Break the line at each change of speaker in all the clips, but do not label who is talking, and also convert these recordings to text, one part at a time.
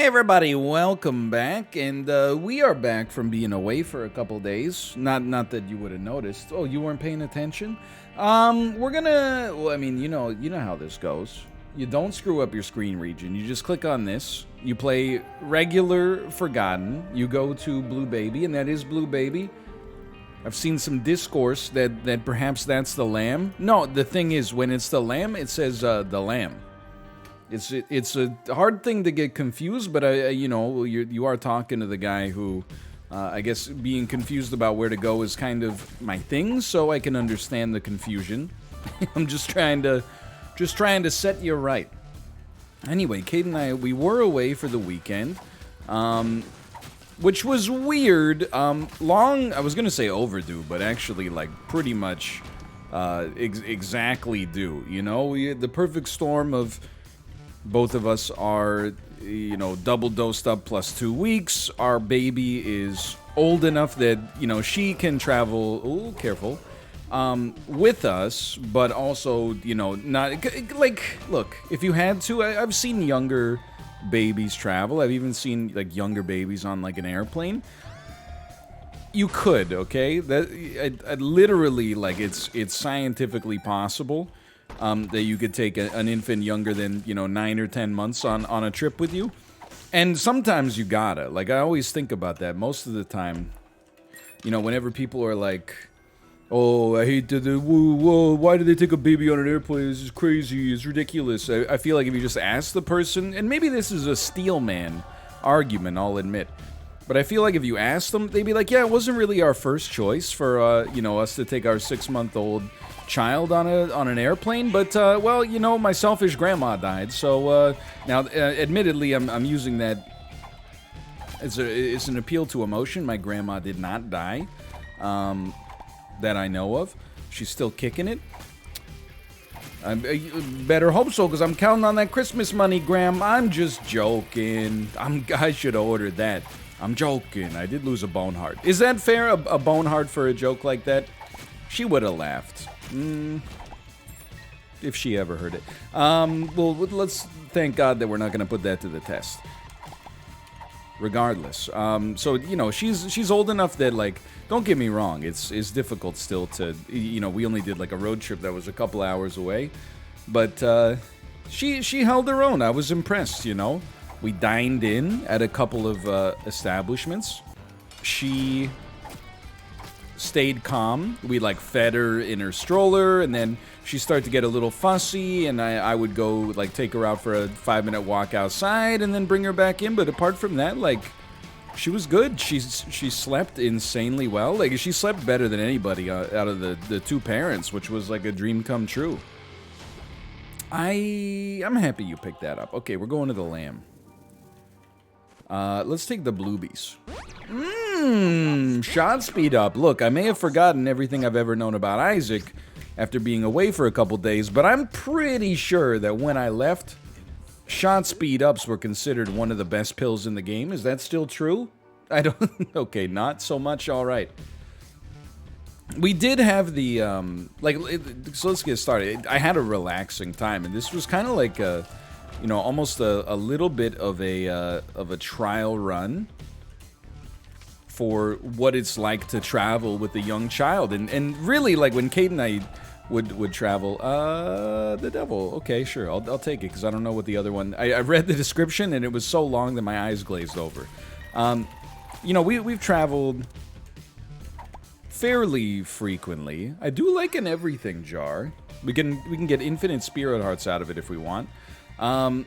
Hey everybody, welcome back, and we are back from being away for a couple days. Not that you would have noticed. Oh, you weren't paying attention? We're gonna. Well, I mean, you know how this goes. You don't screw up your screen region. You just click on this. You play regular Forgotten. You go to Blue Baby, and that is Blue Baby. I've seen some discourse that perhaps that's the lamb. No, the thing is, when it's the lamb, it says the lamb. It's a hard thing to get confused, but you are talking to the guy who, I guess, being confused about where to go is kind of my thing, so I can understand the confusion. I'm just trying to set you right. Anyway, Kate and I, we were away for the weekend, which was weird. I was gonna say overdue, but actually, like, pretty much exactly due. You know, we had the perfect storm of. Both of us are, double dosed up plus 2 weeks. Our baby is old enough that, she can travel, careful, with us, but also, not, like, look, if you had to, I've seen younger babies travel. I've even seen, like, younger babies on, like, an airplane. You could, okay? I literally, like, it's scientifically possible. That you could take an infant younger than, 9 or 10 months on a trip with you. And sometimes you gotta. Like, I always think about that. Most of the time, whenever people are like, oh, I hate whoa, why did they take a baby on an airplane? This is crazy. It's ridiculous. I feel like if you just ask the person, and maybe this is a Steelman argument, I'll admit. But I feel like if you ask them, they'd be like, yeah, it wasn't really our first choice for, us to take our 6-month-old child on an airplane, but my selfish grandma died, so now admittedly I'm using that as it's an appeal to emotion. My grandma did not die, that I know of. She's still kicking it. I better hope so, because I'm counting on that Christmas money, Graham. I'm just joking. I should have ordered that. I'm joking. I did lose a bone heart. Is that fair, a bone heart for a joke like that? She would have laughed. If she ever heard it. Well, let's thank God that we're not going to put that to the test. Regardless. So, she's old enough that, like, don't get me wrong, it's difficult still to, we only did, like, a road trip that was a couple hours away. But, she held her own. I was impressed, We dined in at a couple of, establishments. She stayed calm. We, like, fed her in her stroller, and then she started to get a little fussy, and I would go, like, take her out for a 5-minute walk outside and then bring her back in. But apart from that, like, she was good. She slept insanely well. Like, she slept better than anybody out of the two parents, which was like a dream come true. I'm happy you picked that up. Okay, we're going to the lamb. Let's take the bluebies. Shot speed up. Look, I may have forgotten everything I've ever known about Isaac after being away for a couple days, but I'm pretty sure that when I left, shot speed ups were considered one of the best pills in the game. Is that still true? I don't... Okay, not so much. All right. We did have the, so let's get started. I had a relaxing time, and this was kind of like a... almost a little bit of a trial run for what it's like to travel with a young child. And really, like, when Kate and I would travel, the devil, okay, sure, I'll take it, because I don't know what the other one... I read the description, and it was so long that my eyes glazed over. We've traveled fairly frequently. I do like an everything jar. We can get infinite spirit hearts out of it if we want. And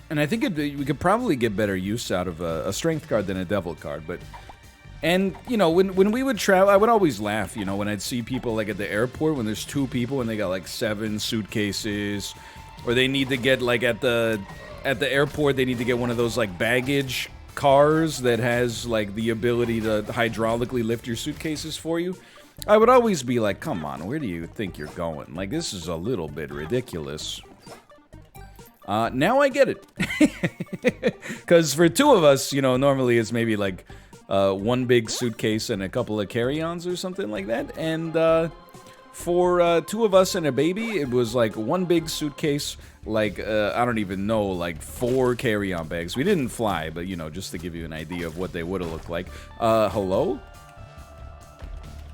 I think we could probably get better use out of a strength card than a devil card, but... And, when we would travel, I would always laugh, when I'd see people, like, at the airport, when there's 2 people and they got, like, 7 suitcases, or they need to get, like, at the airport, they need to get one of those, like, baggage cars that has, like, the ability to hydraulically lift your suitcases for you. I would always be like, come on, where do you think you're going? Like, this is a little bit ridiculous. Now I get it. Because for 2 of us, normally it's maybe, like... one big suitcase and a couple of carry-ons or something like that. And For two of us and a baby, it was like one big suitcase, like, I don't even know, like 4 carry-on bags. We didn't fly, but, you know, just to give you an idea of what they would have looked like. Hello?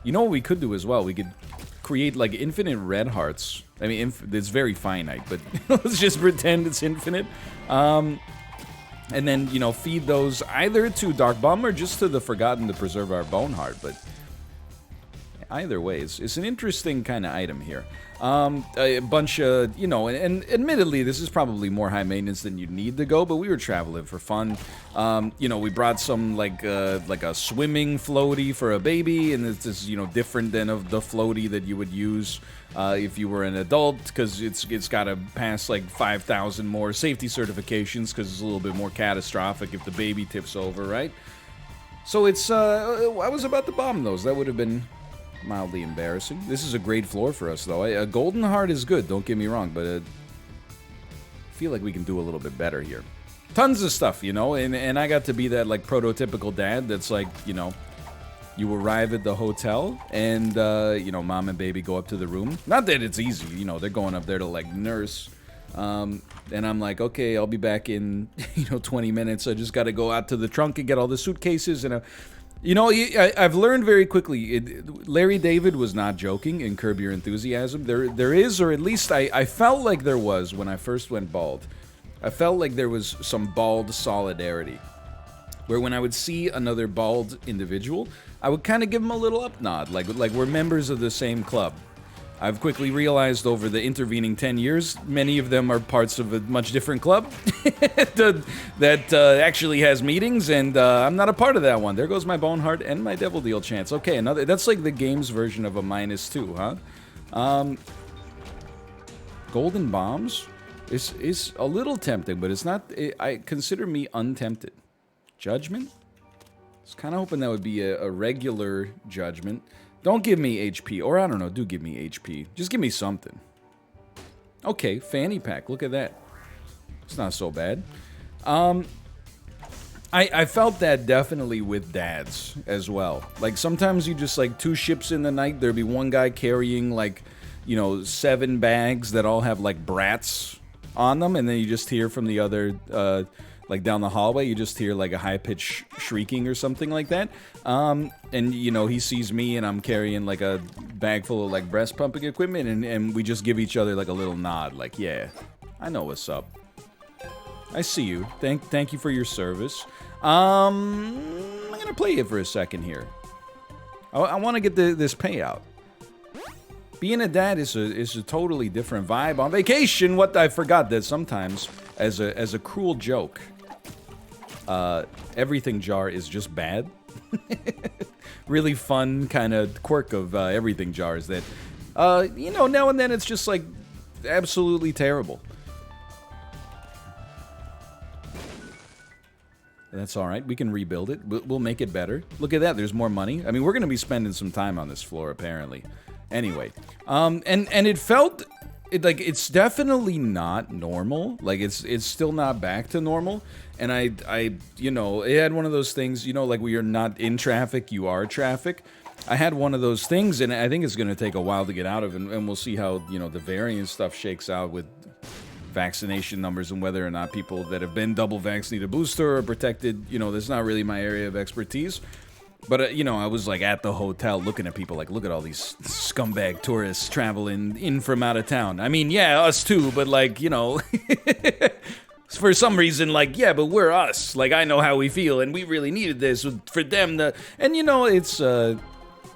You know what we could do as well? We could create, like, infinite red hearts. I mean, it's very finite, but let's just pretend it's infinite. And then, you know, feed those either to Dark Bomb or just to the Forgotten to preserve our Bone Heart, but either way, it's an interesting kind of item here. A bunch of, you know, and admittedly, this is probably more high maintenance than you'd need to go, but we were traveling for fun. You know, we brought some, like a swimming floaty for a baby, and this is, you know, different than of the floaty that you would use if you were an adult, because it's got to pass, like, 5,000 more safety certifications, because it's a little bit more catastrophic if the baby tips over, right? So it's, I was about to bomb those. That would have been mildly embarrassing. This is a great floor for us, though. A golden heart is good, don't get me wrong, but I feel like we can do a little bit better here. Tons of stuff, you know, and I got to be that, like, prototypical dad that's like, you know, you arrive at the hotel, and, you know, mom and baby go up to the room. Not that it's easy, you know, they're going up there to, like, nurse. And I'm like, okay, I'll be back in, you know, 20 minutes. I just got to go out to the trunk and get all the suitcases, and you know, I've learned very quickly, Larry David was not joking in Curb Your Enthusiasm. There is, or at least I felt like there was when I first went bald. I felt like there was some bald solidarity. Where when I would see another bald individual, I would kind of give him a little up nod, like we're members of the same club. I've quickly realized over the intervening 10 years, many of them are parts of a much different club that actually has meetings, and I'm not a part of that one. There goes my Bone Heart and my Devil Deal chance. Okay, another. That's like the game's version of a -2, huh? Golden Bombs is a little tempting, but it's not. I consider me untempted. Judgment? I was kind of hoping that would be a regular Judgment. Don't give me HP, or I don't know, do give me HP. Just give me something. Okay, fanny pack, look at that. It's not so bad. I felt that definitely with dads as well. Like, sometimes you just, like, 2 ships in the night, there'd be one guy carrying, like, you know, 7 bags that all have, like, brats on them, and then you just hear from the other, like, down the hallway, you just hear, like, a high-pitched shrieking or something like that. And, you know, he sees me, and I'm carrying, like, a bag full of, like, breast pumping equipment, and we just give each other, like, a little nod, like, yeah, I know what's up. I see you. Thank you for your service. I'm gonna play it for a second here. I want to get this payout. Being a dad is a totally different vibe. On vacation, what I forgot that sometimes, as a cruel joke, everything jar is just bad. Really fun kind of quirk of everything jars that, you know, now and then it's just like absolutely terrible. That's all right. We can rebuild it. We'll make it better. Look at that. There's more money. I mean, we're going to be spending some time on this floor, apparently. Anyway, and it felt like it's definitely not normal. Like it's still not back to normal. And I you know, it had one of those things, you know, like when you're not in traffic, you are traffic. I had one of those things, and I think it's going to take a while to get out of, and we'll see how, you know, the variant stuff shakes out with vaccination numbers and whether or not people that have been double vaxxed need a booster or protected. You know, that's not really my area of expertise. But, you know, I was, like, at the hotel looking at people like, look at all these scumbag tourists traveling in from out of town. I mean, yeah, us too, but, like, you know, for some reason, like, yeah, but we're us. Like, I know how we feel, and we really needed this for them to... And, you know, it's, I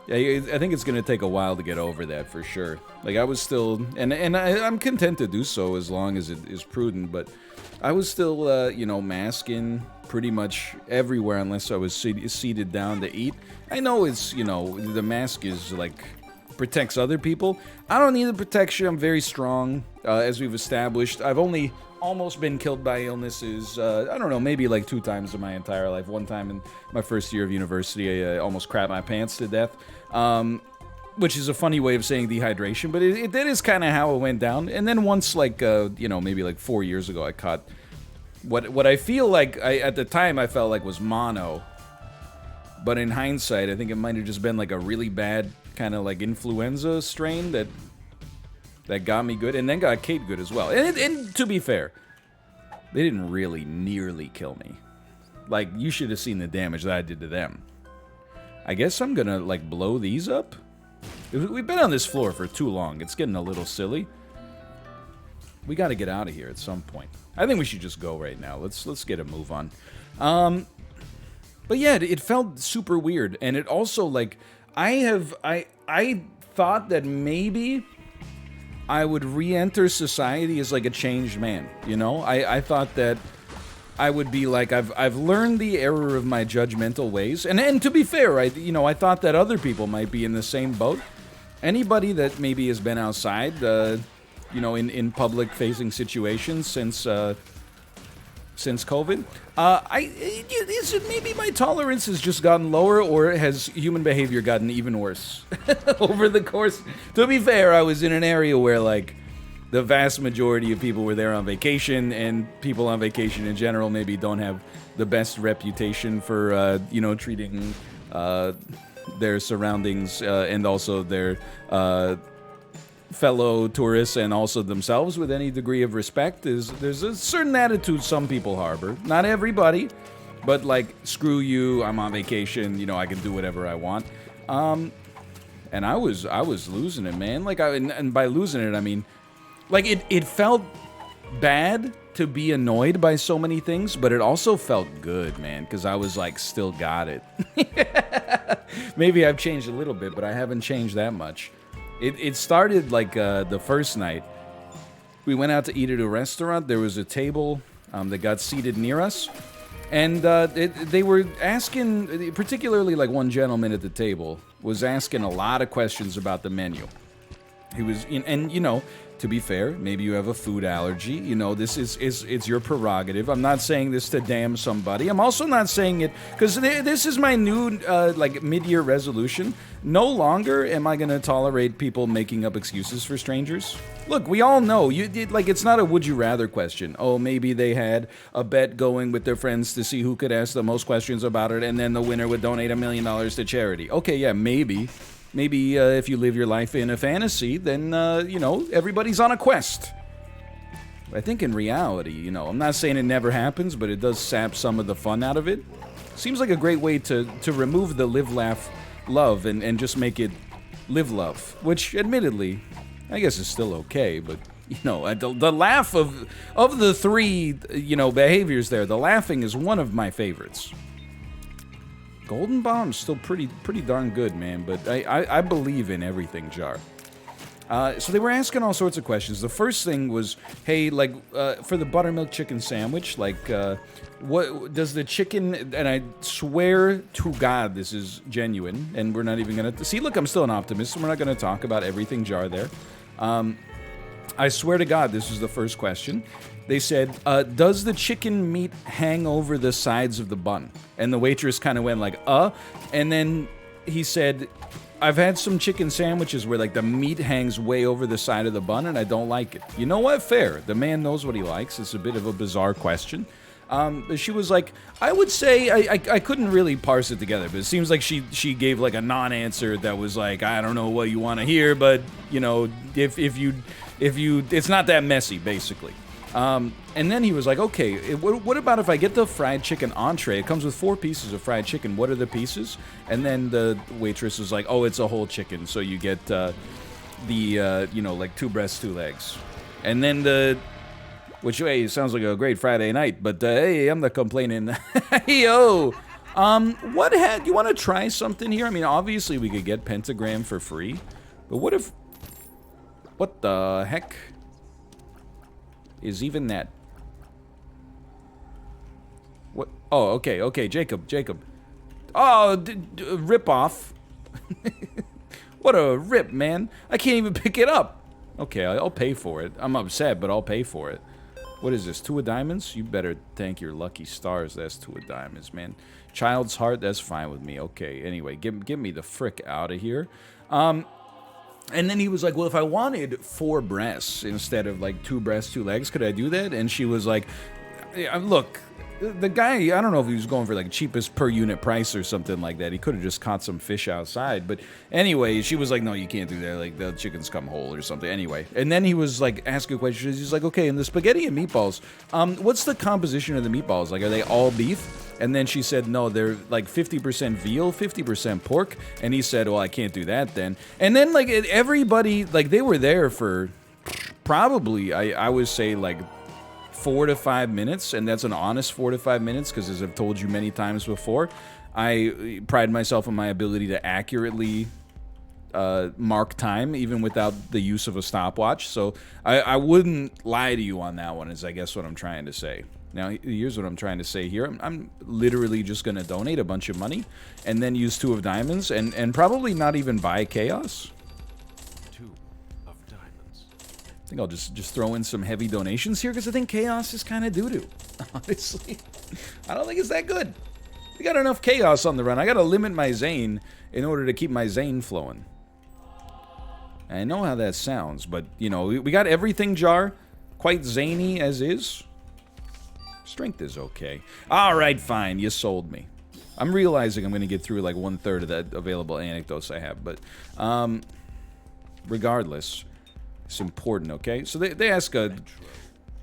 think it's going to take a while to get over that, for sure. Like, I was still... And I'm content to do so as long as it is prudent, but I was still, you know, masking pretty much everywhere unless I was seated down to eat. I know it's, you know, the mask is, like, protects other people. I don't need the protection. I'm very strong, as we've established. I've only almost been killed by illnesses, I don't know, maybe like 2 times in my entire life. One time in my first year of university, I almost crapped my pants to death. Which is a funny way of saying dehydration, but that is kind of how it went down. And then once, like, you know, maybe like 4 years ago, I caught what I feel like, at the time I felt like was mono. But in hindsight, I think it might have just been like a really bad kind of like influenza strain that got me good, and then got Kate good as well. And to be fair, they didn't really nearly kill me. Like, you should have seen the damage that I did to them. I guess I'm gonna, like, blow these up? We've been on this floor for too long. It's getting a little silly. We gotta get out of here at some point. I think we should just go right now. Let's get a move on. But yeah, it felt super weird. And it also, like, I thought that maybe I would re-enter society as, like, a changed man. You know? I thought that I would be like, I've learned the error of my judgmental ways. And to be fair, I thought that other people might be in the same boat. Anybody that maybe has been outside, in public-facing situations since COVID, is it maybe my tolerance has just gotten lower, or has human behavior gotten even worse over the course? To be fair, I was in an area where, like, the vast majority of people were there on vacation, and people on vacation in general maybe don't have the best reputation for, treating their surroundings and also their fellow tourists and also themselves with any degree of respect. There's a certain attitude some people harbor. Not everybody, but like, screw you, I'm on vacation, I can do whatever I want. And I was losing it, man. Like, and by losing it, I mean, like, it felt bad to be annoyed by so many things, but it also felt good, man, because I was like, still got it. Maybe I've changed a little bit, but I haven't changed that much. It started like the first night. We went out to eat at a restaurant. There was a table that got seated near us. And they were asking, particularly like one gentleman at the table, was asking a lot of questions about the menu. He was, to be fair, maybe you have a food allergy. This it's your prerogative. I'm not saying this to damn somebody. I'm also not saying it because this is my new mid-year resolution. No longer am I going to tolerate people making up excuses for strangers. Look, we all know it's not a would you rather question. Oh, maybe they had a bet going with their friends to see who could ask the most questions about it, and then the winner would donate $1 million to charity. Okay, yeah, maybe. Maybe if you live your life in a fantasy, then, everybody's on a quest. I think in reality, I'm not saying it never happens, but it does sap some of the fun out of it. Seems like a great way to remove the live, laugh, love, and just make it live, love. Which, admittedly, I guess is still okay, but, the laugh of the three, behaviors there, the laughing is one of my favorites. Golden Bomb's still pretty darn good, man, but I believe in everything, Jar. So they were asking all sorts of questions. The first thing was, hey, for the buttermilk chicken sandwich, what does the chicken, and I swear to God this is genuine, and we're not even going to, see, look, I'm still an optimist, and we're not going to talk about everything, Jar, there. I swear to God this is the first question. They said, does the chicken meat hang over the sides of the bun? And the waitress kind of went like, and then he said, I've had some chicken sandwiches where, the meat hangs way over the side of the bun, and I don't like it. You know what? Fair. The man knows what he likes. It's a bit of a bizarre question. But she was like, I would say, I couldn't really parse it together, but it seems like she gave, a non-answer that was like, I don't know what you want to hear, but, if you, it's not that messy, basically. And then he was like, okay, what about if I get the fried chicken entree? It comes with 4 pieces of fried chicken. What are the pieces? And then the waitress was like, oh, it's a whole chicken. So you get the 2 breasts, 2 legs. And then which, hey, sounds like a great Friday night. But, hey, I'm not complaining. Yo, do you want to try something here? I mean, obviously we could get Pentagram for free. But what the heck is even that? What? Oh, okay, Jacob. Oh, rip off. What a rip, man. I can't even pick it up. Okay, I'll pay for it. I'm upset, but I'll pay for it. What is this, 2 of diamonds? You better thank your lucky stars that's 2 of diamonds, man. Child's heart, that's fine with me. Okay, anyway, get me the frick out of here. And then he was like, well, if I wanted 4 breasts instead of 2 breasts, 2 legs, could I do that? And she was like, look, the guy, I don't know if he was going for like cheapest per unit price or something like that. He could have just caught some fish outside. But anyway, she was like, no, you can't do that. Like, the chickens come whole or something. Anyway. And then he was like asking questions. He's like, okay, and the spaghetti and meatballs, what's the composition of the meatballs? Like, are they all beef? And then she said, no, they're like 50% veal, 50% pork. And he said, well, I can't do that then. And then like everybody, like they were there for probably, I would say like 4 to 5 minutes, and that's an honest 4 to 5 minutes, because as I've told you many times before, I pride myself on my ability to accurately mark time, even without the use of a stopwatch. So I wouldn't lie to you on that one, is I guess what I'm trying to say. Now, here's what I'm trying to say here. I'm literally just going to donate a bunch of money, and then use 2 of diamonds, and probably not even buy chaos. I think I'll just throw in some heavy donations here, because I think chaos is kind of doo-doo. Honestly, I don't think it's that good. We got enough chaos on the run. I got to limit my Zane in order to keep my Zane flowing. I know how that sounds, but, you know, we got everything jar. Quite zany as is. Strength is okay. Alright, fine. You sold me. I'm realizing I'm going to get through like 1/3 of the available anecdotes I have, but regardless, it's important, okay? So they ask a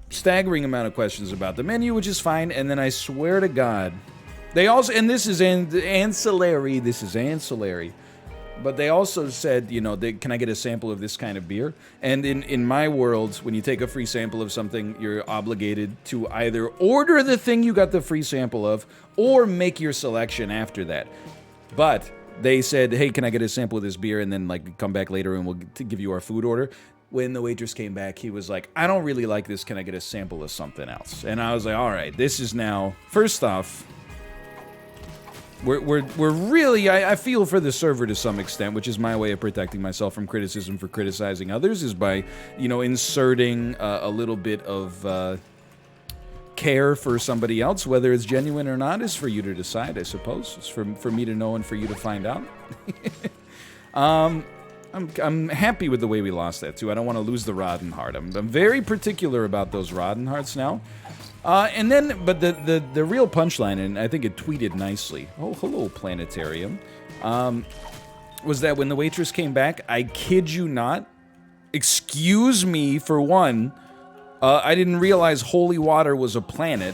staggering amount of questions about the menu, which is fine, and then I swear to God, they also, and this is ancillary, but they also said, you know, can I get a sample of this kind of beer? And in my world, when you take a free sample of something, you're obligated to either order the thing you got the free sample of, or make your selection after that. But they said, hey, can I get a sample of this beer? And then, like, come back later and we'll give you our food order. When the waitress came back, he was like, I don't really like this. Can I get a sample of something else? And I was like, all right, this is now, first off, we're really, I feel for the server to some extent, which is my way of protecting myself from criticism for criticizing others, is by, you know, inserting a little bit of care for somebody else. Whether it's genuine or not is for you to decide, I suppose. It's for me to know and for you to find out. I'm happy with the way we lost that, too. I don't want to lose the Rotten Heart. I'm very particular about those Rotten Hearts now. And then, but the real punchline, and I think it tweeted nicely, oh, hello, Planetarium, was that when the waitress came back, I kid you not, excuse me, for one, I didn't realize holy water was a planet.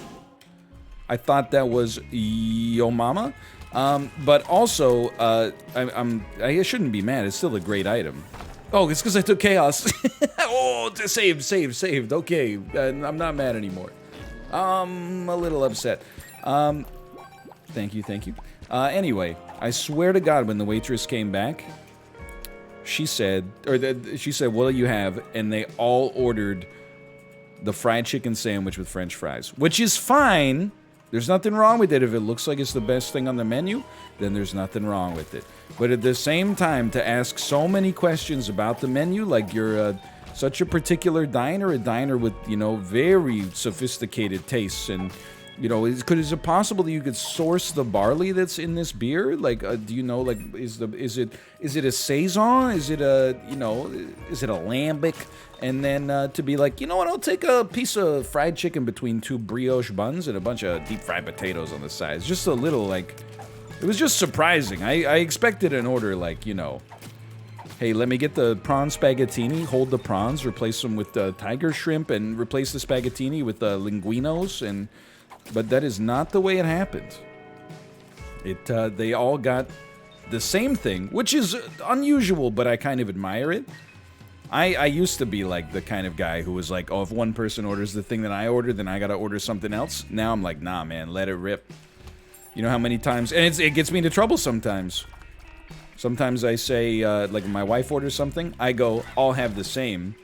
I thought that was Yo Mama. But also, I shouldn't be mad. It's still a great item. Oh, it's because I took chaos. Oh, saved. Okay, I'm not mad anymore. A little upset. Thank you. Anyway, I swear to God, when the waitress came back, she said, what do you have? And they all ordered the fried chicken sandwich with French fries, which is fine. There's nothing wrong with it. If it looks like it's the best thing on the menu, then there's nothing wrong with it. But at the same time, to ask so many questions about the menu, like you're such a particular diner, a diner with, you know, very sophisticated tastes, and, you know, is it possible that you could source the barley that's in this beer? Like, do you know, like, is it a saison? Is it a, you know, is it a lambic? And then to be like, you know what, I'll take a piece of fried chicken between 2 brioche buns and a bunch of deep fried potatoes on the side. It's just a little, like, it was just surprising. I expected an order like, you know, hey, let me get the prawn spaghettini, hold the prawns, replace them with tiger shrimp, and replace the spaghettini with linguinos, but that is not the way it happened. They all got the same thing, which is unusual, but I kind of admire it. I used to be like the kind of guy who was like, oh, if one person orders the thing that I ordered, then I gotta order something else. Now I'm like, nah, man, let it rip. You know how many times, and it gets me into trouble sometimes. Sometimes I say, like my wife orders something, I go, I'll have the same,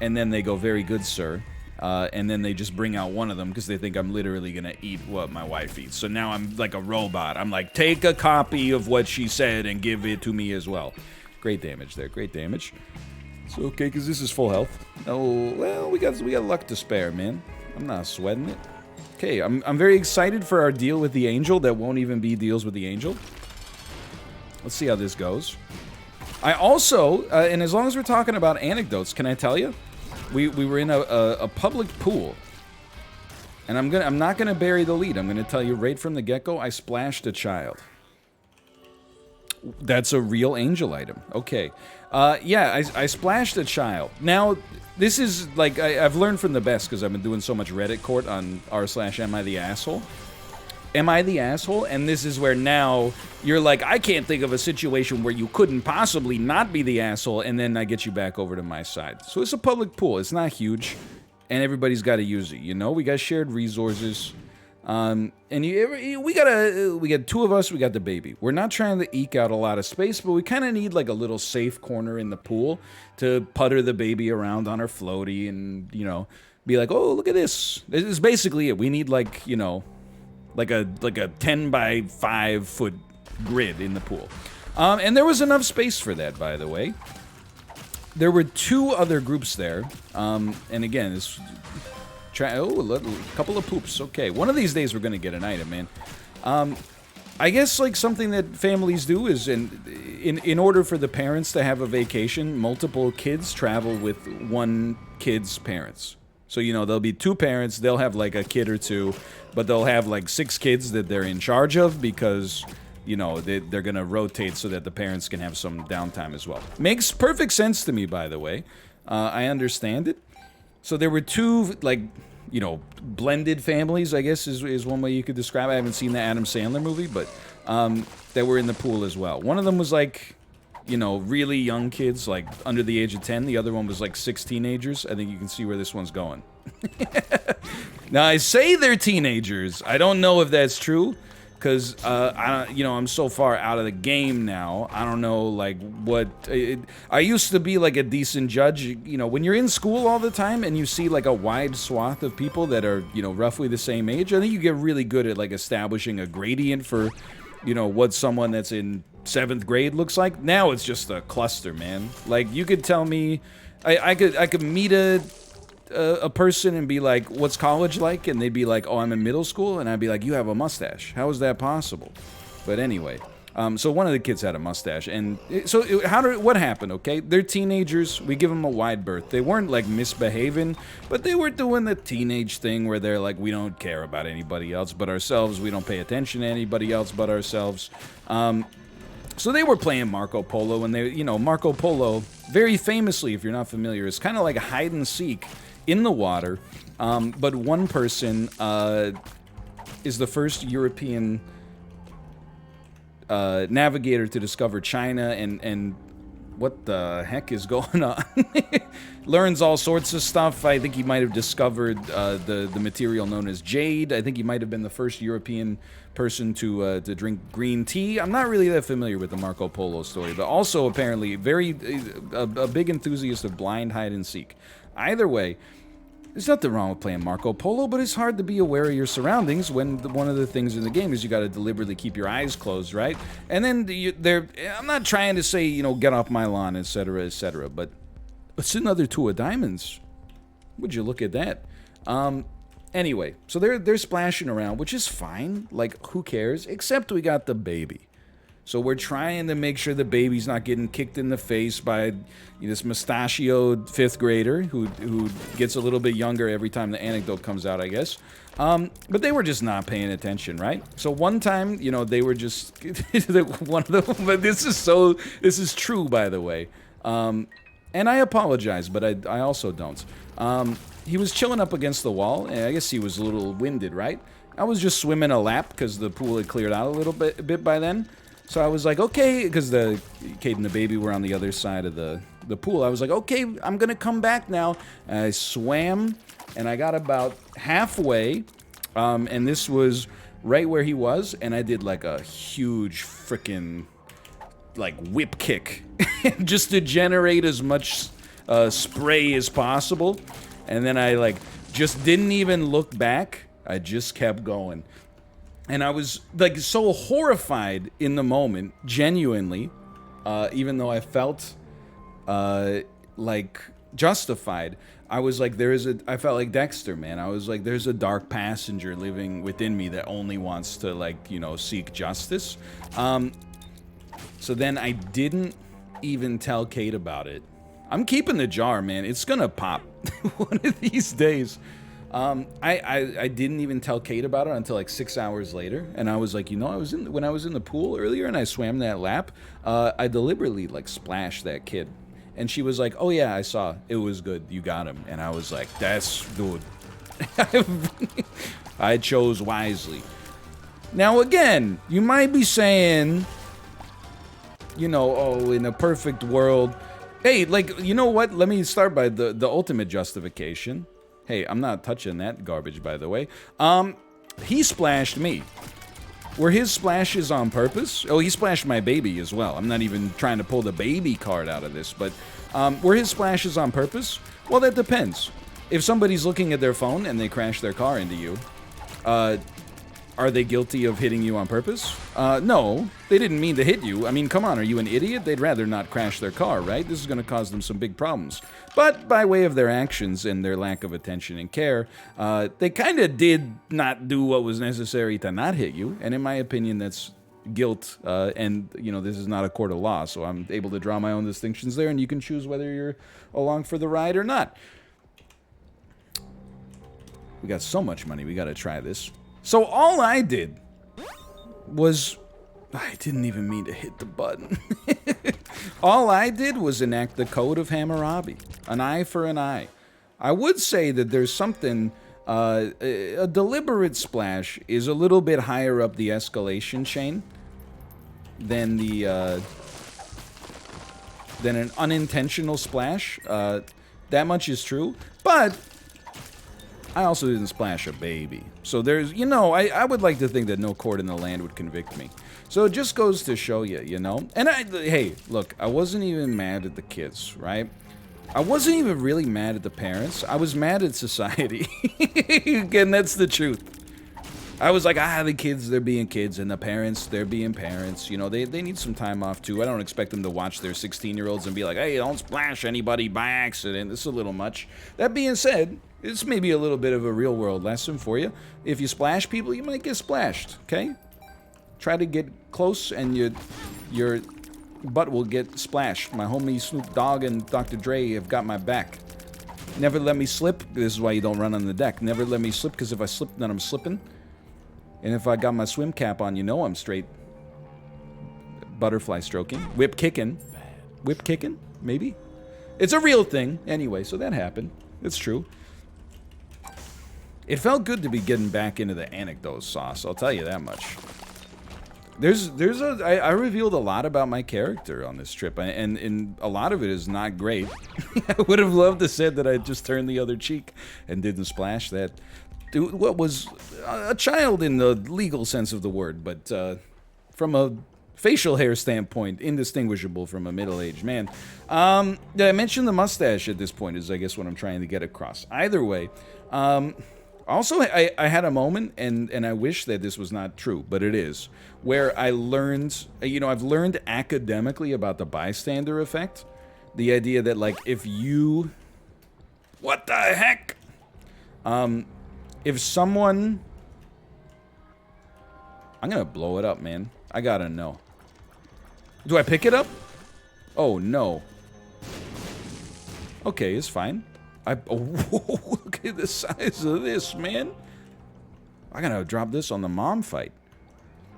and then they go, very good, sir. And then they just bring out one of them because they think I'm literally gonna eat what my wife eats. So now I'm like a robot. I'm like, take a copy of what she said and give it to me as well. Great damage there, great damage. It's okay, because this is full health. Oh, well, we got luck to spare, man. I'm not sweating it. Okay, I'm very excited for our deal with the Angel that won't even be deals with the Angel. Let's see how this goes. I also, and as long as we're talking about anecdotes, can I tell you? We were in a public pool. And I'm not gonna bury the lead. I'm gonna tell you right from the get-go, I splashed a child. That's a real angel item. Okay. Yeah, I splashed a child. Now, this is, like, I've learned from the best because I've been doing so much Reddit court on r/am I the asshole. Am I the asshole? And this is where now you're like, I can't think of a situation where you couldn't possibly not be the asshole, and then I get you back over to my side. So it's a public pool. It's not huge, and everybody's got to use it, you know? We got shared resources. And we got two of us, we got the baby. We're not trying to eke out a lot of space, but we kind of need like a little safe corner in the pool to putter the baby around on our floaty and, you know, be like, oh, look at this. This is basically it. We need like, you know, like a 10 by 5 foot grid in the pool. And there was enough space for that, by the way. There were two other groups there. And again, this... a couple of poops. Okay, one of these days we're gonna get an item, man. I guess like something that families do is in order for the parents to have a vacation, multiple kids travel with one kid's parents. So, you know, there'll be two parents, they'll have like a kid or two, but they'll have like 6 kids that they're in charge of because, you know, they're gonna rotate so that the parents can have some downtime as well. Makes perfect sense to me, by the way. I understand it. So there were two, like, you know, blended families, I guess is one way you could describe it. I haven't seen the Adam Sandler movie, but that were in the pool as well. One of them was like, you know, really young kids, like under the age of 10. The other one was like 6 teenagers. I think you can see where this one's going. Now, I say they're teenagers. I don't know if that's true. Because, you know, I'm so far out of the game now. I don't know, like, what... I used to be, like, a decent judge. You know, when you're in school all the time and you see, like, a wide swath of people that are, you know, roughly the same age, I think you get really good at, like, establishing a gradient for, you know, what someone that's in 7th grade looks like. Now it's just a cluster, man. Like, you could tell me... I could meet a person and be like, what's college like? And they'd be like, oh, I'm in middle school. And I'd be like, you have a mustache. How is that possible? But anyway, so one of the kids had a mustache. And what happened, okay? They're teenagers. We give them a wide berth. They weren't like misbehaving, but they were doing the teenage thing where they're like, we don't care about anybody else but ourselves. We don't pay attention to anybody else but ourselves. So they were playing Marco Polo, and they, you know, Marco Polo, very famously, if you're not familiar, is kind of like a hide and seek in the water, but one person is the first European navigator to discover China, and what the heck is going on? Learns all sorts of stuff. I think he might have discovered the material known as jade. I think he might have been the first European person to drink green tea. I'm not really that familiar with the Marco Polo story, but also apparently a big enthusiast of blind hide and seek. Either way, there's nothing wrong with playing Marco Polo, but it's hard to be aware of your surroundings when one of the things in the game is you got to deliberately keep your eyes closed, right? And then I'm not trying to say, you know, get off my lawn, etc., but it's another 2 of diamonds. Would you look at that? Anyway, so they're splashing around, which is fine. Like, who cares? Except we got the baby. So we're trying to make sure the baby's not getting kicked in the face by this mustachioed 5th grader who gets a little bit younger every time the anecdote comes out, I guess. But they were just not paying attention, right? So one time, you know, they were just one of them. But this is true, by the way. And I apologize, but I also don't. He was chilling up against the wall, and I guess he was a little winded, right? I was just swimming a lap because the pool had cleared out a bit by then. So I was like, okay, because Kate and the baby were on the other side of the pool. I was like, okay, I'm going to come back now. And I swam, and I got about halfway, and this was right where he was, and I did like a huge frickin' like whip kick just to generate as much spray as possible. And then I like just didn't even look back. I just kept going. And I was, like, so horrified in the moment, genuinely, even though I felt, like, justified. I was like, I felt like Dexter, man. I was like, there's a dark passenger living within me that only wants to, like, you know, seek justice. So then I didn't even tell Kate about it. I'm keeping the jar, man. It's gonna pop one of these days. I didn't even tell Kate about it until like 6 hours later, and I was like, you know, when I was in the pool earlier and I swam that lap, I deliberately like splashed that kid, and she was like, oh yeah, I saw, it was good, you got him, and I was like, that's good. I chose wisely. Now again, you might be saying, you know, oh, in a perfect world, hey, like, you know what? Let me start by the ultimate justification. Hey, I'm not touching that garbage, by the way. He splashed me. Were his splashes on purpose? Oh, he splashed my baby as well. I'm not even trying to pull the baby card out of this, but were his splashes on purpose? Well, that depends. If somebody's looking at their phone and they crash their car into you, are they guilty of hitting you on purpose? No, they didn't mean to hit you. I mean, come on, are you an idiot? They'd rather not crash their car, right? This is going to cause them some big problems. But by way of their actions and their lack of attention and care, they kind of did not do what was necessary to not hit you. And in my opinion, that's guilt. And, you know, this is not a court of law, so I'm able to draw my own distinctions there, and you can choose whether you're along for the ride or not. We got so much money, we got to try this. So all I did was, I didn't even mean to hit the button. All I did was enact the code of Hammurabi, an eye for an eye. I would say that there's something, a deliberate splash is a little bit higher up the escalation chain than than an unintentional splash. That much is true, but I also didn't splash a baby. So there's, you know, I would like to think that no court in the land would convict me. So it just goes to show you, you know? And hey, look, I wasn't even mad at the kids, right? I wasn't even really mad at the parents. I was mad at society. Again, that's the truth. I was like, the kids, they're being kids, and the parents, they're being parents. You know, they need some time off, too. I don't expect them to watch their 16-year-olds and be like, hey, don't splash anybody by accident. This is a little much. That being said, it's maybe a little bit of a real-world lesson for you. If you splash people, you might get splashed, okay? Try to get close, and your butt will get splashed. My homie Snoop Dogg and Dr. Dre have got my back. Never let me slip. This is why you don't run on the deck. Never let me slip, because if I slip, then I'm slipping. And if I got my swim cap on, you know I'm straight. Butterfly stroking. Whip kicking. Whip kicking? Maybe? It's a real thing. Anyway, so that happened. It's true. It felt good to be getting back into the anecdote sauce, I'll tell you that much. I revealed a lot about my character on this trip, and a lot of it is not great. I would have loved to said that I just turned the other cheek and didn't splash that. What was a child in the legal sense of the word, but from a facial hair standpoint, indistinguishable from a middle-aged man. I mentioned the mustache at this point is, I guess, what I'm trying to get across. Either way, also, I had a moment, and I wish that this was not true, but it is, where I learned, you know, I've learned academically about the bystander effect. The idea that, like, if you... What the heck? If someone... I'm gonna blow it up, man. I gotta know. Do I pick it up? Oh, no. Okay, it's fine. Oh, look at the size of this, man. I gotta drop this on the mom fight.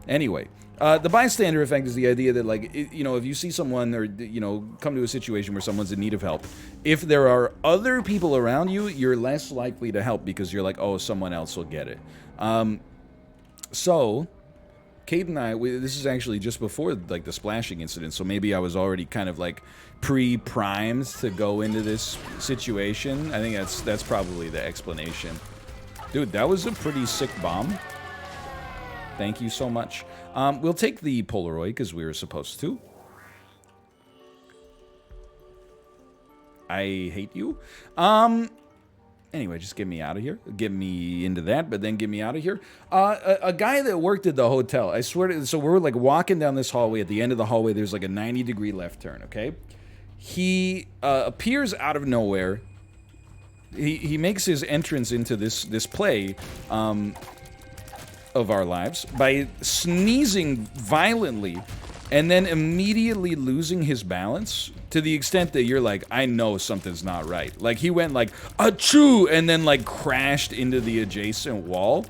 Anyway, the bystander effect is the idea that, like, you know, if you see someone or, you know, come to a situation where someone's in need of help, if there are other people around you, you're less likely to help because you're like, oh, someone else will get it. So, Kate and I, this is actually just before, like, the splashing incident, so maybe I was already kind of, like, pre-primed to go into this situation. I think that's probably the explanation. Dude, that was a pretty sick bomb. Thank you so much. We'll take the Polaroid, because we were supposed to. I hate you. Anyway, just get me out of here. Get me into that, but then get me out of here. A guy that worked at the hotel, I swear to... So we're, like, walking down this hallway. At the end of the hallway, there's, like, a 90-degree left turn, okay? He appears out of nowhere. He makes his entrance into this play of our lives by sneezing violently and then immediately losing his balance to the extent that you're like, I know something's not right. Like, he went like, achoo, and then like crashed into the adjacent wall,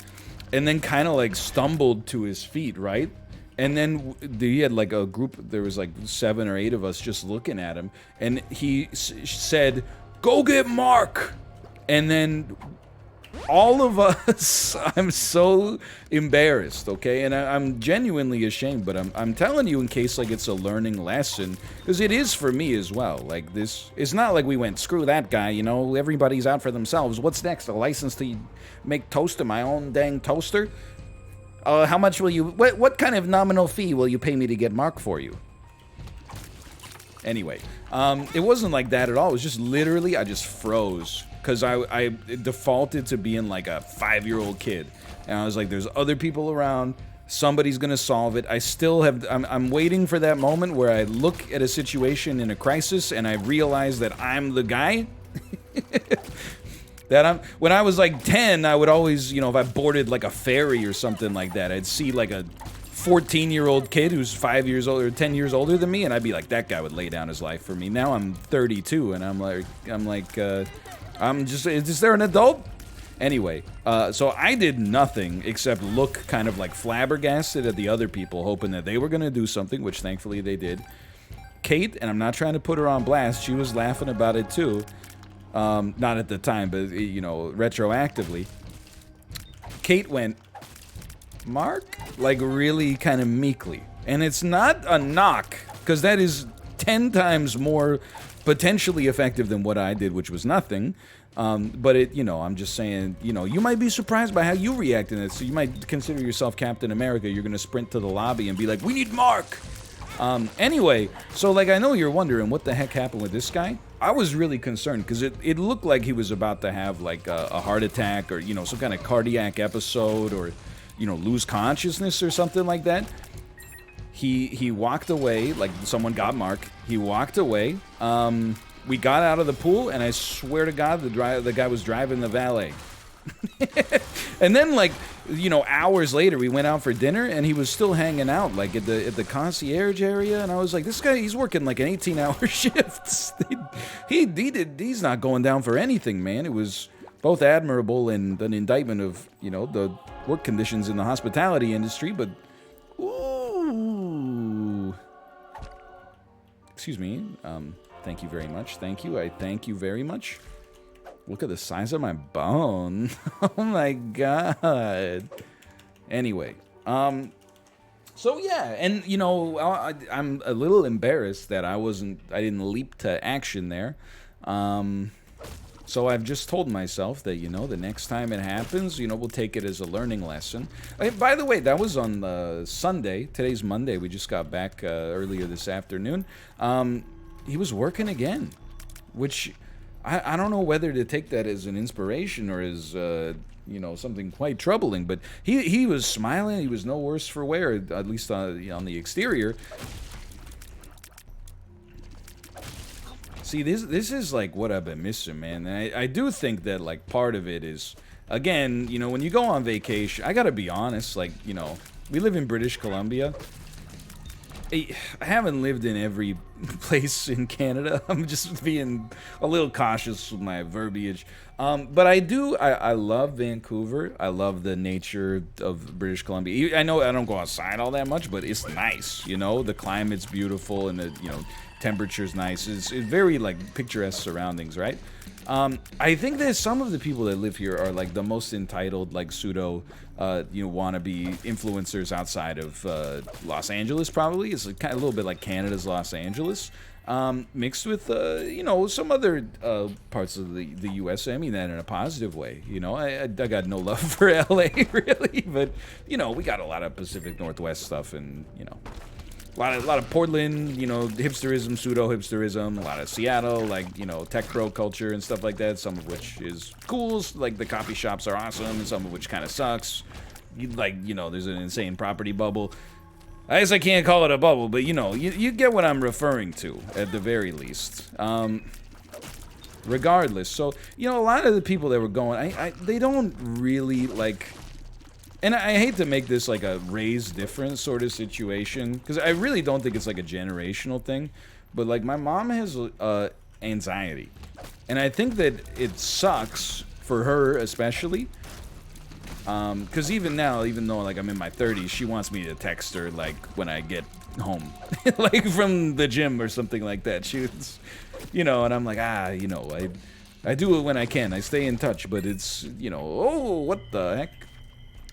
and then kind of like stumbled to his feet, right? And then he had like a group, there was like 7 or 8 of us just looking at him, and he said, go get Mark! And then all of us, I'm so embarrassed, okay? And I'm genuinely ashamed, but I'm telling you in case like it's a learning lesson, because it is for me as well. Like, this, it's not like we went, screw that guy, you know, everybody's out for themselves. What's next, a license to make toast in my own dang toaster? How much will you, what kind of nominal fee will you pay me to get Mark for you? Anyway, it wasn't like that at all. It was just literally, I just froze. Because I defaulted to being like a 5-year-old kid. And I was like, there's other people around. Somebody's going to solve it. I still have, I'm waiting for that moment where I look at a situation in a crisis and I realize that I'm the guy. When I was like 10, I would always, you know, if I boarded like a ferry or something like that, I'd see like a 14-year-old kid who's 5 years old or 10 years older than me, and I'd be like, that guy would lay down his life for me. Now I'm 32, and is there an adult? Anyway, so I did nothing except look kind of like flabbergasted at the other people, hoping that they were going to do something, which thankfully they did. Kate, and I'm not trying to put her on blast, she was laughing about it too. Not at the time, but, you know, retroactively. Kate went, Mark? Like, really kind of meekly. And it's not a knock, because that is 10 times more potentially effective than what I did, which was nothing. But it, you know, I'm just saying, you know, you might be surprised by how you react in it. So you might consider yourself Captain America. You're going to sprint to the lobby and be like, we need Mark! Anyway, so like, I know you're wondering what the heck happened with this guy. I was really concerned because it looked like he was about to have like a heart attack or, you know, some kind of cardiac episode or, you know, lose consciousness or something like that. He walked away, like someone got Mark. He walked away. We got out of the pool, and I swear to God, the guy was driving the valet. And then, like, you know, hours later, we went out for dinner, and he was still hanging out, like, at the concierge area. And I was like, this guy, he's working like an 18-hour shift. He's not going down for anything, man. It was both admirable and an indictment of, you know, the work conditions in the hospitality industry. But, ooh, excuse me. Thank you very much. Thank you. I thank you very much. Look at the size of my bone. Oh my god. Anyway, so yeah, and you know, I'm a little embarrassed that I didn't leap to action there. So I've just told myself that, you know, the next time it happens, you know, we'll take it as a learning lesson. By the way, that was on Sunday. Today's Monday. We just got back earlier this afternoon. He was working again, which I don't know whether to take that as an inspiration or as, you know, something quite troubling, but he was smiling. He was no worse for wear, at least on the exterior. See, this is like what I've been missing, man. And I do think that like part of it is, again, you know, when you go on vacation, I gotta be honest, like, you know, we live in British Columbia. I haven't lived in every place in Canada. I'm just being a little cautious with my verbiage. But I love Vancouver. I love the nature of British Columbia. I know I don't go outside all that much, but it's nice, you know? The climate's beautiful and the, you know, temperature's nice. It's very, like, picturesque surroundings, right? I think that some of the people that live here are, like, the most entitled, like, pseudo, you know, wannabe influencers outside of Los Angeles, probably. It's kind of a little bit like Canada's Los Angeles, mixed with, you know, some other parts of the U.S. I mean that in a positive way, you know. I got no love for L.A., really, but, you know, we got a lot of Pacific Northwest stuff and, you know, a lot of Portland, you know, hipsterism, pseudo-hipsterism, a lot of Seattle, like, you know, tech pro culture and stuff like that, some of which is cool, like the coffee shops are awesome, and some of which kind of sucks. Like, you know, there's an insane property bubble. I guess I can't call it a bubble, but, you know, you get what I'm referring to, at the very least. Regardless, so, you know, a lot of the people that were going, they don't really, like, And I hate to make this like a raise different sort of situation, because I really don't think it's like a generational thing, but like my mom has anxiety, and I think that it sucks for her especially, because even now, even though like I'm in my 30s, she wants me to text her like when I get home, like from the gym or something like that. She's, you know, and I'm like, you know, I do it when I can. I stay in touch, but it's, you know, oh, what the heck?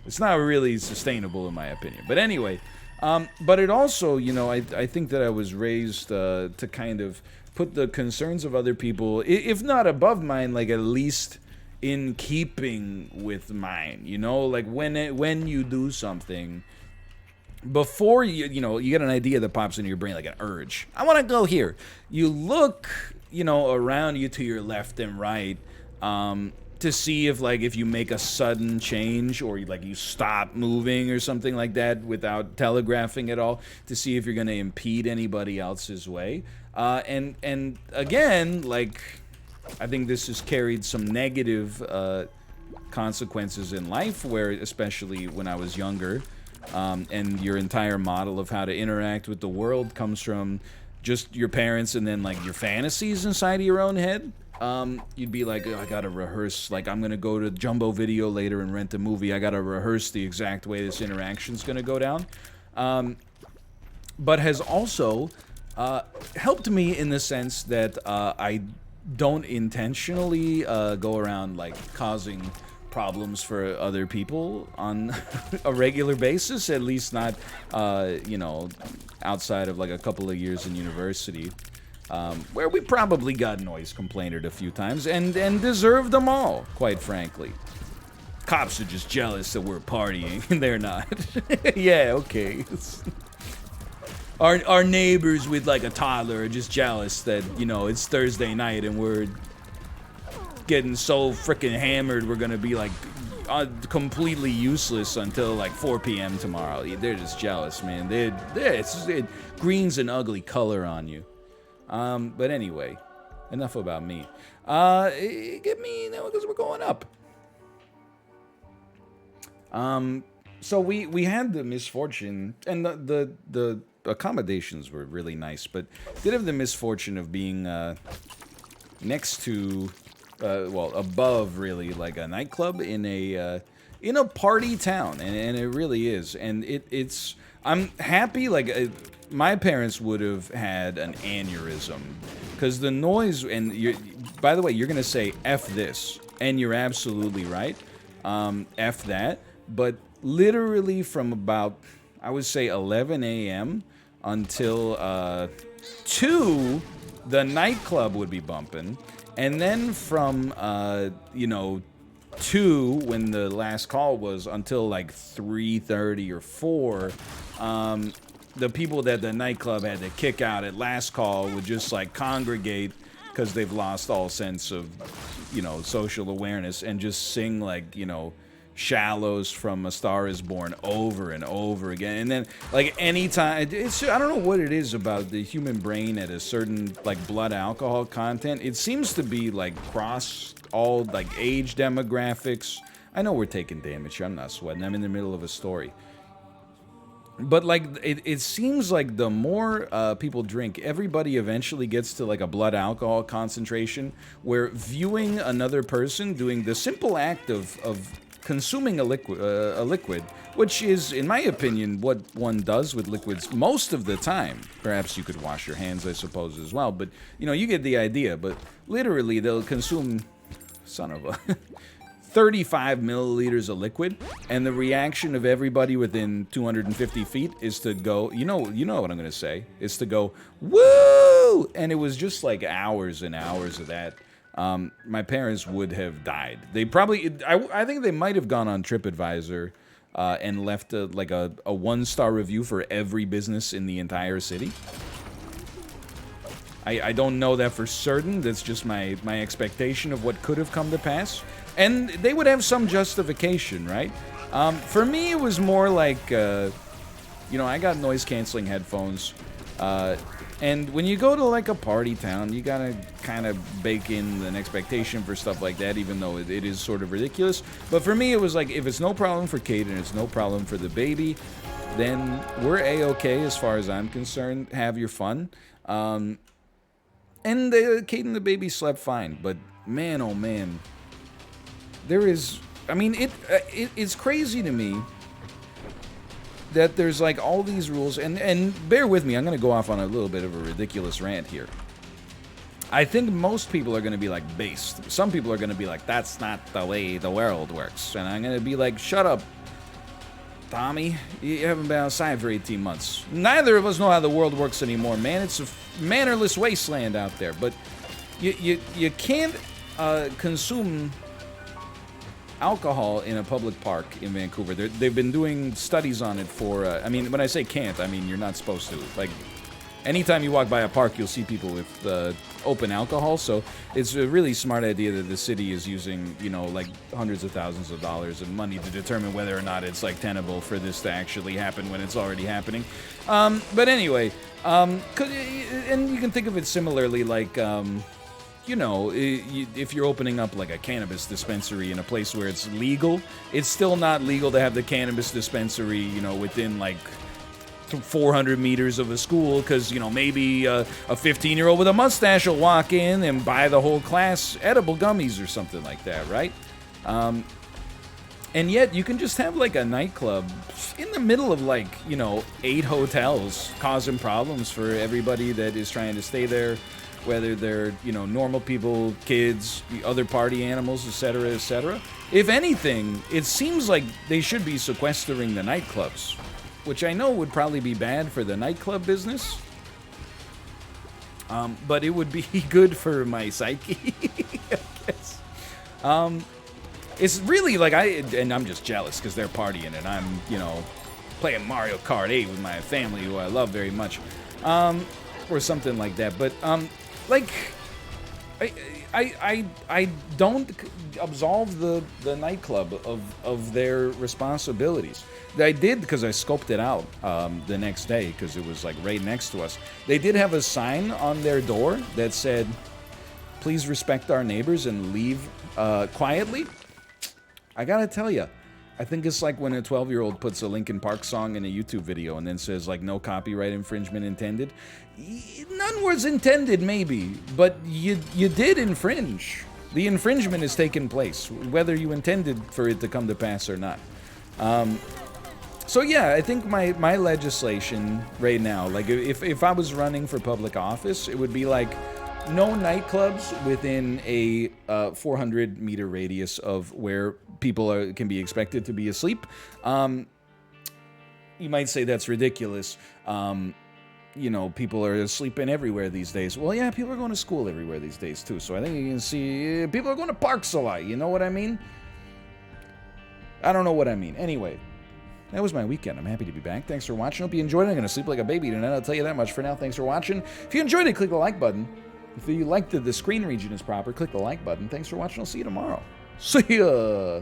It's not really sustainable in my opinion. But anyway, but it also, you know, I think that I was raised to kind of put the concerns of other people, if not above mine, like at least in keeping with mine. You know, like when you do something, before you know, you get an idea that pops into your brain, like an urge. I want to go here. You look, you know, around you to your left and right, to see if like if you make a sudden change or like you stop moving or something like that without telegraphing at all, to see if you're going to impede anybody else's way. And again, like I think this has carried some negative consequences in life, where especially when I was younger, and your entire model of how to interact with the world comes from just your parents and then like your fantasies inside of your own head. You'd be like, oh, I gotta rehearse, like I'm gonna go to Jumbo Video later and rent a movie, I gotta rehearse the exact way this interaction's gonna go down. But has also helped me in the sense that I don't intentionally go around like causing problems for other people on a regular basis, at least not, you know, outside of like a couple of years in university. Where we probably got noise complained a few times, and deserved them all, quite frankly. Cops are just jealous that we're partying, and they're not. Yeah, okay. Our neighbors with like a toddler are just jealous that, you know, it's Thursday night and we're getting so freaking hammered we're gonna be like completely useless until like 4 p.m. tomorrow. They're just jealous, man. It green's an ugly color on you. But anyway, enough about me. Get me, you know, because we're going up. So we had the misfortune, and the accommodations were really nice, but did have the misfortune of being next to, well, above really, like a nightclub in a party town, and it really is, and it's. I'm happy, like. My parents would have had an aneurysm, because the noise, and by the way, you're gonna say F this, and you're absolutely right, F that, but literally from about, I would say 11 a.m. until 2, the nightclub would be bumping, and then from, you know, 2, when the last call was, until like 3:30 or 4, the people that the nightclub had to kick out at last call would just like congregate, because they've lost all sense of, you know, social awareness, and just sing like, you know, Shallows from A Star Is Born over and over again. And then like anytime, it's, I don't know what it is about the human brain at a certain like blood alcohol content. It seems to be like cross all like age demographics. I know we're taking damage here, I'm not sweating, I'm in the middle of a story. But like it seems like the more people drink, everybody eventually gets to like a blood alcohol concentration where viewing another person doing the simple act of consuming a liquid, which is, in my opinion, what one does with liquids most of the time. Perhaps you could wash your hands, I suppose, as well. But you know, you get the idea. But literally, they'll consume, son of a. 35 milliliters of liquid, and the reaction of everybody within 250 feet is to go, you know what I'm gonna say, is to go, woo! And it was just like hours and hours of that. My parents would have died. They probably, I think they might have gone on TripAdvisor and left a 1-star review for every business in the entire city. I don't know that for certain. That's just my expectation of what could have come to pass. And they would have some justification, right? For me, it was more like, you know, I got noise-canceling headphones. And when you go to like a party town, you gotta kind of bake in an expectation for stuff like that, even though it is sort of ridiculous. But for me, it was like, if it's no problem for Kate and it's no problem for the baby, then we're A-okay as far as I'm concerned. Have your fun. And Kate and the baby slept fine. But man, oh man, there is, I mean, it's crazy to me that there's like all these rules, and bear with me, I'm gonna go off on a little bit of a ridiculous rant here. I think most people are gonna be like based. Some people are gonna be like, that's not the way the world works. And I'm gonna be like, shut up, Tommy. You haven't been outside for 18 months. Neither of us know how the world works anymore, man. It's a mannerless wasteland out there. But you can't consume alcohol in a public park in Vancouver. They've been doing studies on it for, I mean, when I say can't, I mean you're not supposed to. Like, anytime you walk by a park, you'll see people with open alcohol, so it's a really smart idea that the city is using, you know, like hundreds of thousands of dollars of money to determine whether or not it's, like, tenable for this to actually happen when it's already happening. But anyway, and you can think of it similarly, like, you know, if you're opening up like a cannabis dispensary in a place where it's legal, it's still not legal to have the cannabis dispensary, you know, within like 400 meters of a school, because, you know, maybe a 15-year-old with a mustache will walk in and buy the whole class edible gummies or something like that, right? And yet you can just have like a nightclub in the middle of like, you know, 8 hotels, causing problems for everybody that is trying to stay there, whether they're, you know, normal people, kids, other party animals, etc., etc. If anything, it seems like they should be sequestering the nightclubs, which I know would probably be bad for the nightclub business. But it would be good for my psyche, I guess. It's really like and I'm just jealous because they're partying and I'm, you know, playing Mario Kart 8 with my family, who I love very much, or something like that. But like, I don't absolve the nightclub of their responsibilities. I did, because I scoped it out the next day, because it was like right next to us. They did have a sign on their door that said, "Please respect our neighbors and leave quietly." I gotta tell you, I think it's like when a 12-year-old puts a Linkin Park song in a YouTube video and then says, like, no copyright infringement intended. None was intended, maybe, but you did infringe. The infringement has taken place, whether you intended for it to come to pass or not. So yeah, I think my legislation right now, like, if I was running for public office, it would be like, no nightclubs within a 400-meter radius of where people can be expected to be asleep. You might say that's ridiculous. You know, people are sleeping everywhere these days. Well, yeah, people are going to school everywhere these days, too. So I think you can see people are going to parks a lot. You know what I mean? I don't know what I mean. Anyway, that was my weekend. I'm happy to be back. Thanks for watching. Hope you enjoyed it. I'm going to sleep like a baby tonight. I'll tell you that much for now. Thanks for watching. If you enjoyed it, click the like button. If you liked the screen region is proper, click the like button. Thanks for watching. I'll see you tomorrow. See ya!